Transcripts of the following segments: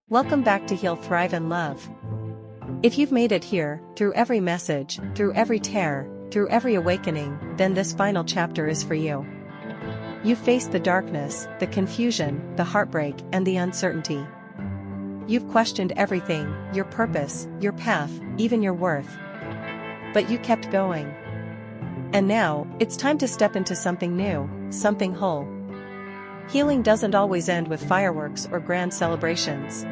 Welcome back to Heal, Thrive and Love. If you've made it here, through every message, through every tear, through every awakening, then this final chapter is for you. You've faced the darkness, the confusion, the heartbreak, and the uncertainty. You've questioned everything, your purpose, your path, even your worth. But you kept going. And now, it's time to step into something new, something whole. Healing doesn't always end with fireworks or grand celebrations.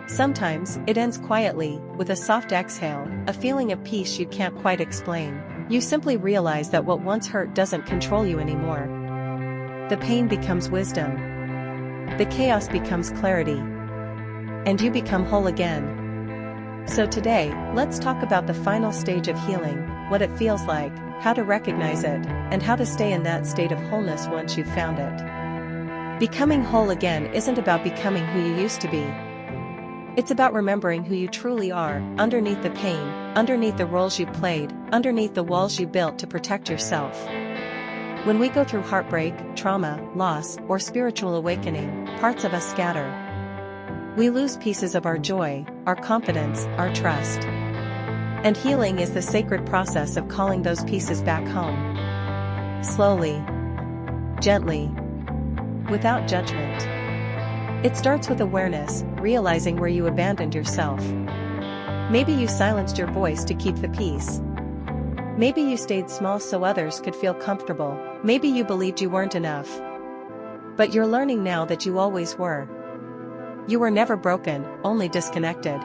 Sometimes, it ends quietly, with a soft exhale, a feeling of peace you can't quite explain. You simply realize that what once hurt doesn't control you anymore. The pain becomes wisdom. The chaos becomes clarity. And you become whole again. So today, let's talk about the final stage of healing, what it feels like, how to recognize it, and how to stay in that state of wholeness once you've found it. Becoming whole again isn't about becoming who you used to be. It's about remembering who you truly are, underneath the pain, underneath the roles you played, underneath the walls you built to protect yourself. When we go through heartbreak, trauma, loss, or spiritual awakening, parts of us scatter. We lose pieces of our joy, our confidence, our trust. And healing is the sacred process of calling those pieces back home. Slowly. Gently. Without judgment. It starts with awareness, realizing where you abandoned yourself. Maybe you silenced your voice to keep the peace. Maybe you stayed small so others could feel comfortable. Maybe you believed you weren't enough. But you're learning now that you always were. You were never broken, only disconnected.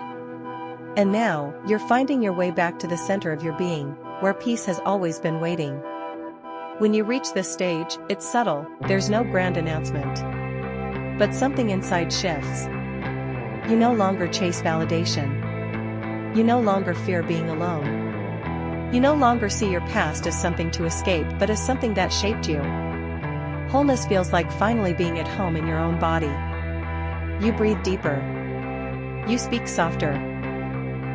And now, you're finding your way back to the center of your being, where peace has always been waiting. When you reach this stage, it's subtle, there's no grand announcement. But something inside shifts. You no longer chase validation. You no longer fear being alone. You no longer see your past as something to escape but as something that shaped you. Wholeness feels like finally being at home in your own body. You breathe deeper. You speak softer.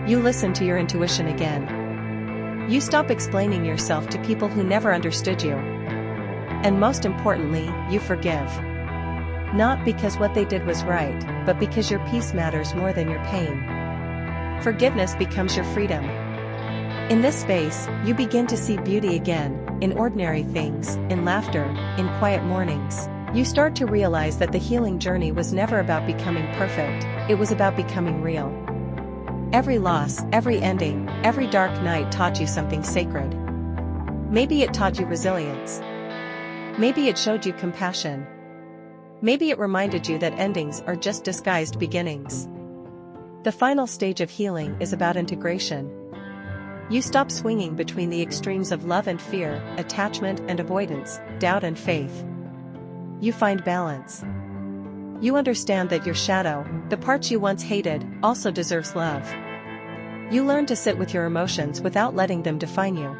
You listen to your intuition again. You stop explaining yourself to people who never understood you. And most importantly, you forgive. Not because what they did was right, but because your peace matters more than your pain. Forgiveness becomes your freedom. In this space, you begin to see beauty again, in ordinary things, in laughter, in quiet mornings. You start to realize that the healing journey was never about becoming perfect, it was about becoming real. Every loss, every ending, every dark night taught you something sacred. Maybe it taught you resilience. Maybe it showed you compassion. Maybe it reminded you that endings are just disguised beginnings. The final stage of healing is about integration. You stop swinging between the extremes of love and fear, attachment and avoidance, doubt and faith. You find balance. You understand that your shadow, the parts you once hated, also deserves love. You learn to sit with your emotions without letting them define you.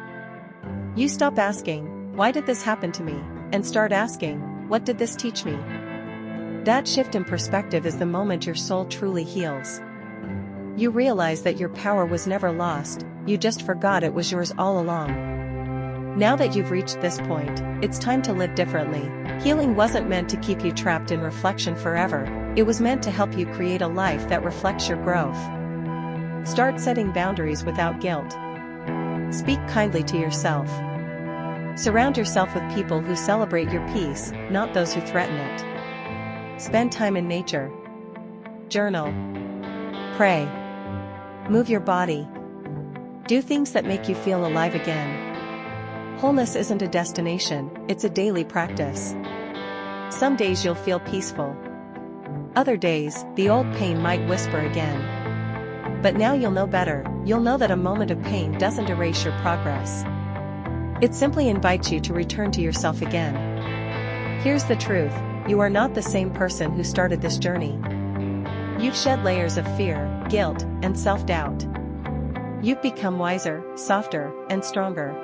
You stop asking, "Why did this happen to me?" and start asking, "What did this teach me?" That shift in perspective is the moment your soul truly heals. You realize that your power was never lost, you just forgot it was yours all along. Now that you've reached this point, it's time to live differently. Healing wasn't meant to keep you trapped in reflection forever, it was meant to help you create a life that reflects your growth. Start setting boundaries without guilt. Speak kindly to yourself. Surround yourself with people who celebrate your peace, not those who threaten it. Spend time in nature. Journal. Pray. Move your body. Do things that make you feel alive again. Wholeness isn't a destination, it's a daily practice. Some days you'll feel peaceful. Other days, the old pain might whisper again. But now you'll know better, you'll know that a moment of pain doesn't erase your progress. It simply invites you to return to yourself again. Here's the truth, you are not the same person who started this journey. You've shed layers of fear, guilt, and self-doubt. You've become wiser, softer, and stronger.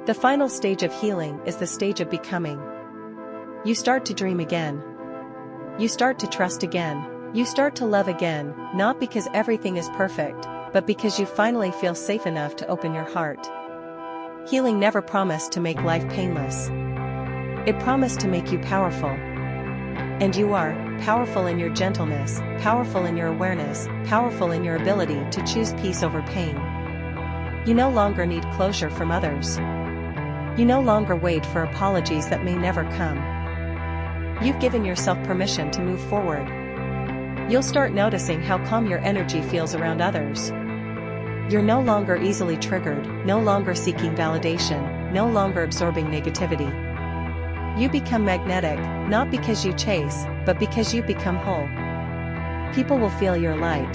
The final stage of healing is the stage of becoming. You start to dream again. You start to trust again. You start to love again, not because everything is perfect, but because you finally feel safe enough to open your heart. Healing never promised to make life painless. It promised to make you powerful. And you are powerful in your gentleness, powerful in your awareness, powerful in your ability to choose peace over pain. You no longer need closure from others. You no longer wait for apologies that may never come. You've given yourself permission to move forward. You'll start noticing how calm your energy feels around others. You're no longer easily triggered, no longer seeking validation, no longer absorbing negativity. You become magnetic, not because you chase, but because you become whole. People will feel your light.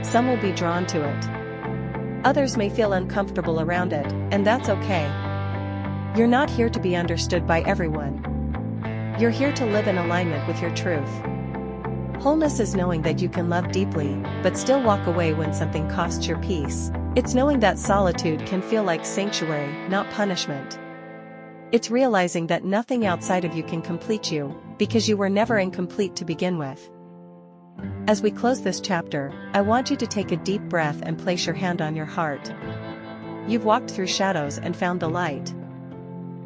Some will be drawn to it. Others may feel uncomfortable around it, and that's okay. You're not here to be understood by everyone. You're here to live in alignment with your truth. Wholeness is knowing that you can love deeply, but still walk away when something costs your peace. It's knowing that solitude can feel like sanctuary, not punishment. It's realizing that nothing outside of you can complete you, because you were never incomplete to begin with. As we close this chapter, I want you to take a deep breath and place your hand on your heart. You've walked through shadows and found the light.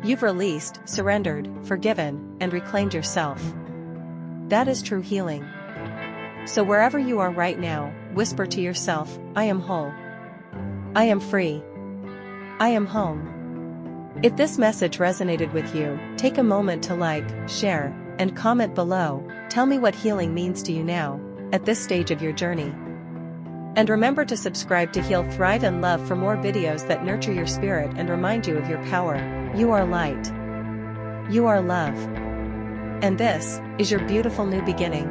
You've released, surrendered, forgiven, and reclaimed yourself. That is true healing. So wherever you are right now, whisper to yourself, I am whole. I am free. I am home. If this message resonated with you, take a moment to like, share, and comment below. Tell me what healing means to you now, at this stage of your journey. And remember to subscribe to Heal, Thrive, and Love for more videos that nurture your spirit and remind you of your power. You are light. You are love. And this is your beautiful new beginning.